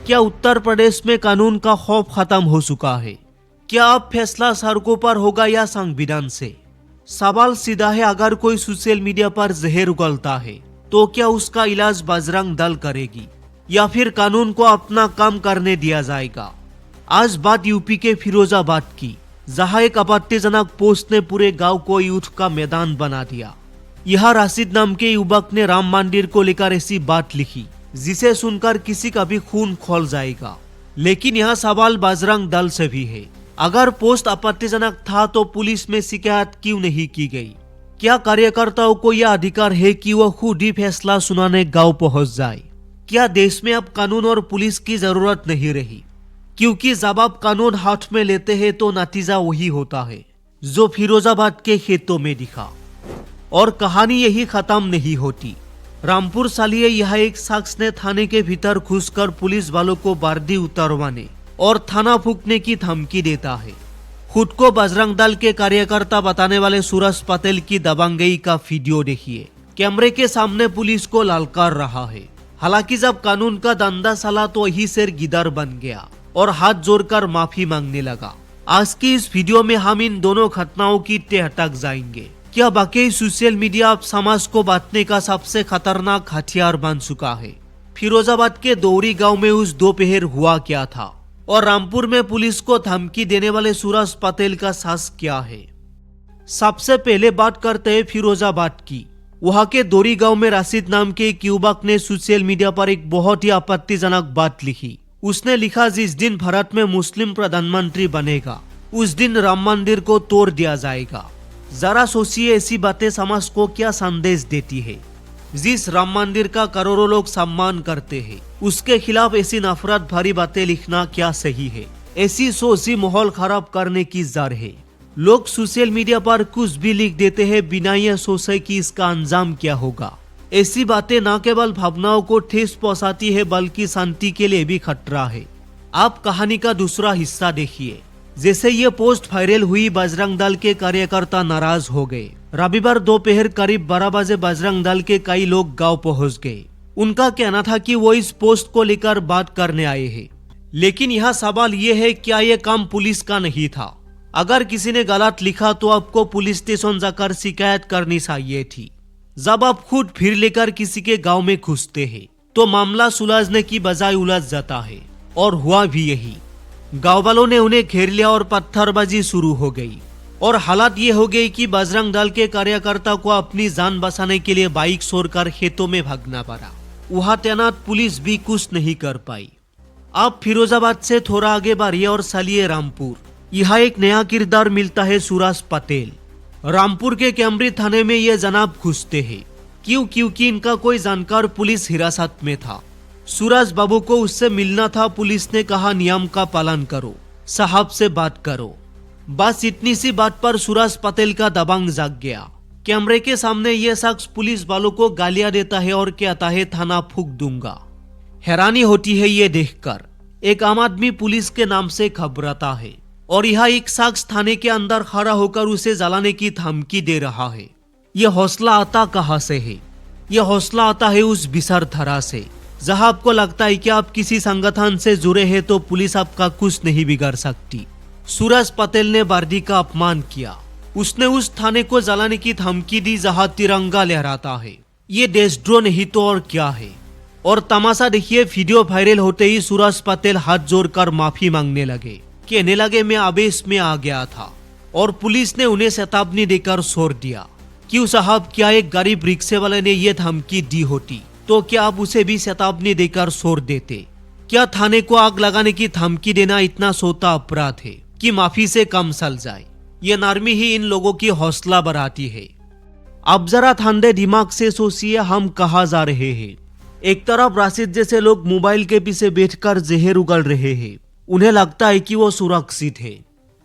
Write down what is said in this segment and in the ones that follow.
क्या उत्तर प्रदेश में कानून का खौफ खत्म हो चुका है? क्या अब फैसला सड़कों पर होगा या संविधान से? सवाल सीधा है, अगर कोई सोशल मीडिया पर जहर उगलता है तो क्या उसका इलाज बजरंग दल करेगी या फिर कानून को अपना काम करने दिया जाएगा? आज बात यूपी के फिरोजाबाद की, जहां एक आपत्तिजनक पोस्ट ने पूरे गांव को युद्ध का मैदान बना दिया। यह राशिद नाम के युवक ने राम मंदिर को लेकर ऐसी बात लिखी जिसे सुनकर किसी का भी खून खौल जाएगा। लेकिन यह सवाल बजरंग दल से भी है। अगर पोस्ट आपत्तिजनक था तो पुलिस में शिकायत क्यों नहीं की गई? क्या कार्यकर्ताओं को यह अधिकार है कि वह खुद ही फैसला सुनाने गांव पहुंच जाए? क्या देश में अब कानून और पुलिस की जरूरत नहीं रही? क्योंकि जब आप कानून हाथ में लेते हैं तो नतीजा वही होता है जो फिरोजाबाद के खेतों में दिखा। और कहानी यही खत्म नहीं होती। रामपुर सालिए यह एक शख्स ने थाने के भीतर घुसकर पुलिस वालों को वर्दी उतरवाने और थाना फूंकने की धमकी देता है। खुद को बजरंग दल के कार्यकर्ता बताने वाले सूरज पटेल की दबंगई का वीडियो देखिए। कैमरे के सामने पुलिस को ललकार रहा है। हालांकि जब कानून का धंधा चला तो वही शेर गिदर बन गया और हाथ जोड़कर माफी मांगने लगा। आज की इस वीडियो में हम इन दोनों घटनाओं की तह तक जाएंगे। क्या वाकई सोशल मीडिया अब समाज को बांटने का सबसे खतरनाक हथियार बन चुका है? फिरोजाबाद के दौरी गांव में उस दोपहर हुआ क्या था और रामपुर में पुलिस को धमकी देने वाले सूरज पटेल का साहस क्या है? सबसे पहले बात करते हैं फिरोजाबाद की। वहां के दौरी गांव में राशिद नाम के एक युवक ने सोशल मीडिया पर एक बहुत ही आपत्तिजनक बात लिखी। उसने लिखा, जिस दिन भारत में मुस्लिम प्रधानमंत्री बनेगा उस दिन राम मंदिर को तोड़ दिया जाएगा। जरा सोचिए, ऐसी बातें समाज को क्या संदेश देती है? जिस राम मंदिर का करोड़ों लोग सम्मान करते हैं उसके खिलाफ ऐसी नफरत भरी बातें लिखना क्या सही है? ऐसी सोची माहौल खराब करने की जर है। लोग सोशल मीडिया पर कुछ भी लिख देते हैं बिना यह सोचे कि इसका अंजाम क्या होगा। ऐसी बातें न केवल भावनाओं को ठेस पहुंचाती है बल्कि शांति के लिए भी खतरा है। आप कहानी का दूसरा हिस्सा देखिए। जैसे ये पोस्ट वायरल हुई, बजरंग दल के कार्यकर्ता नाराज हो गए। रविवार दोपहर करीब 12 बजे बजरंग दल के कई लोग गांव पहुंच गए। उनका कहना था कि वो इस पोस्ट को लेकर बात करने आए हैं। लेकिन यह सवाल ये है, क्या ये काम पुलिस का नहीं था? अगर किसी ने गलत लिखा तो आपको पुलिस स्टेशन जाकर शिकायत करनी चाहिए थी। जब आप खुद भीड़ लेकर किसी के गांव में घुसते हैं तो मामला सुलझने की बजाय उलझ जाता है। और हुआ भी यही। गांव वालों ने उन्हें घेर लिया और पत्थरबाजी शुरू हो गई। और हालात ये हो गई कि बजरंग दल के कार्यकर्ता को अपनी जान बचाने के लिए बाइक छोड़कर खेतों में भागना पड़ा। वहां तैनात पुलिस भी कुछ नहीं कर पाई। आप फिरोजाबाद से थोड़ा आगे बढ़िए और चलिए रामपुर। यहाँ एक नया किरदार मिलता है, सूरज पटेल। रामपुर के कैमरी थाने में ये जनाब घुसते हैं। क्यों? क्योंकि इनका कोई जानकार पुलिस हिरासत में था। सूरज बाबू को उससे मिलना था। पुलिस ने कहा, नियम का पालन करो, साहब से बात करो। बस इतनी सी बात पर सूरज पटेल का दबंग जाग गया। कैमरे के सामने यह शख्स पुलिस वालों को गालियां देता है और कहता है, थाना फूंक दूंगा। हैरानी होती है ये देखकर। एक आम आदमी पुलिस के नाम से घबराता है और यह एक शख्स थाने के अंदर खड़ा होकर उसे जलाने की धमकी दे रहा है। यह हौसला आता कहां से है? यह हौसला आता है उस विचारधारा से जहां आपको लगता है कि आप किसी संगठन से जुड़े हैं तो पुलिस आपका कुछ नहीं बिगाड़ सकती। सूरज पटेल ने वर्दी का अपमान किया। उसने उस थाने को जलाने की धमकी दी जहां तिरंगा लहराता है। ये देशद्रोह नहीं तो और क्या है? और तमाशा देखिए, वीडियो वायरल होते ही सूरज पटेल हाथ जोड़कर माफी मांगने लगे। कहने लगे, मैं आवेश में आ गया था और पुलिस ने उन्हें चेतावनी देकर छोड़ दिया। क्यों साहब, क्या एक गरीब रिक्शे वाले ने यह धमकी दी होती तो क्या आप उसे भी चेतावनी देकर छोड़ देते? क्या थाने को आग लगाने की धमकी देना इतना छोटा अपराध है कि माफी से कम चल जाए? ये नरमी ही इन लोगों की हौसला बढ़ाती है। अब जरा ठंडे दिमाग से सोचिए, हम कहाँ जा रहे हैं। एक तरफ राशिद जैसे लोग मोबाइल के पीछे बैठकर जहर उगल रहे हैं। उन्हें लगता है कि वो सुरक्षित है।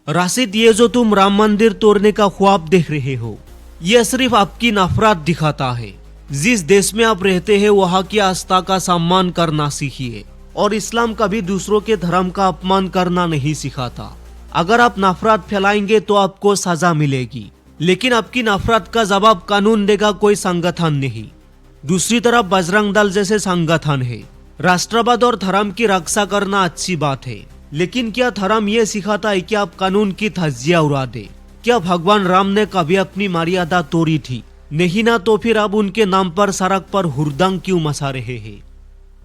राशिद, ये जो तुम राम मंदिर तोड़ने का ख्वाब देख रहे हो, यह सिर्फ आपकी नफरत दिखाता है। जिस देश में आप रहते हैं वहाँ की आस्था का सम्मान करना सीखिए। और इस्लाम कभी दूसरों के धर्म का अपमान करना नहीं सिखाता। अगर आप नफरत फैलाएंगे तो आपको सजा मिलेगी, लेकिन आपकी नफरत का जवाब कानून देगा, कोई संगठन नहीं। दूसरी तरफ बजरंग दल जैसे संगठन है राष्ट्रवाद और धर्म की रक्षा करना अच्छी बात है, लेकिन क्या धर्म ये सिखाता है कि आप कानून की धज्जियां उड़ा दे? क्या भगवान राम ने कभी अपनी मर्यादा तोड़ी थी? नहीं ना, तो फिर अब उनके नाम पर सड़क पर हुड़दंग क्यों मचा रहे हैं?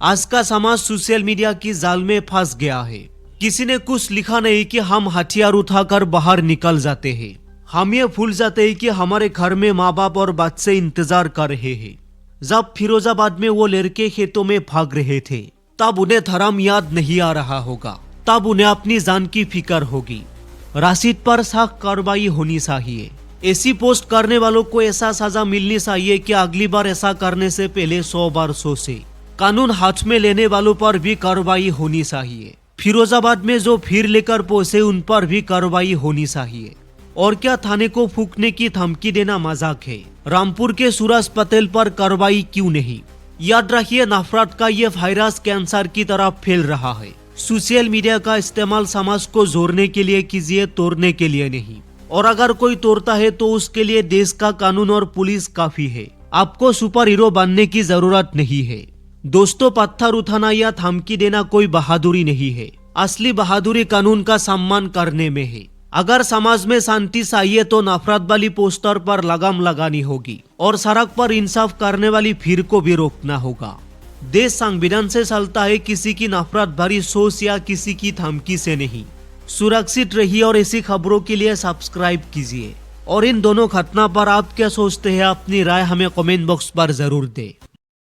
आज का समाज सोशल मीडिया की जाल में फंस गया है। किसी ने कुछ लिखा नहीं कि हम हथियार उठाकर बाहर निकल जाते हैं। हम ये भूल जाते हैं कि हमारे घर में माँ बाप और बच्चे इंतजार कर रहे हैं। जब फिरोजाबाद में वो लड़के खेतों में भाग रहे थे, तब उन्हें धर्म याद नहीं आ रहा होगा, तब उन्हें अपनी जान की फिक्र होगी। राशिद पर सख्त कार्रवाई होनी चाहिए। ऐसी पोस्ट करने वालों को ऐसा सजा मिलनी चाहिए कि अगली बार ऐसा करने से पहले 100 बार सोचे। कानून हाथ में लेने वालों पर भी कार्रवाई होनी चाहिए। फिरोजाबाद में जो फिर लेकर पहुंचे उन पर भी कार्रवाई होनी चाहिए। और क्या थाने को फूंकने की धमकी देना मजाक है? रामपुर के सूरज पटेल पर कार्रवाई क्यों नहीं? याद रखिए, नफरत का ये वायरस कैंसर की तरह फैल रहा है। सोशल मीडिया का इस्तेमाल समाज को जोड़ने के लिए कीजिए, तोड़ने के लिए नहीं। और अगर कोई तोड़ता है तो उसके लिए देश का कानून और पुलिस काफी है। आपको सुपर हीरो बनने की जरूरत नहीं है। दोस्तों, पत्थर उठाना या धमकी देना कोई बहादुरी नहीं है। असली बहादुरी कानून का सम्मान करने में है। अगर समाज में शांति चाहिए तो नफरत वाली पोस्टर पर लगाम लगानी होगी और सड़क पर इंसाफ करने वाली भीड़ को भी रोकना होगा। देश संविधान से चलता है, किसी की नफरत भरी सोच या किसी की धमकी से नहीं। सुरक्षित रहिए और ऐसी खबरों के लिए सब्सक्राइब कीजिए। और इन दोनों घटना पर आप क्या सोचते हैं? अपनी राय हमें कमेंट बॉक्स पर जरूर दें।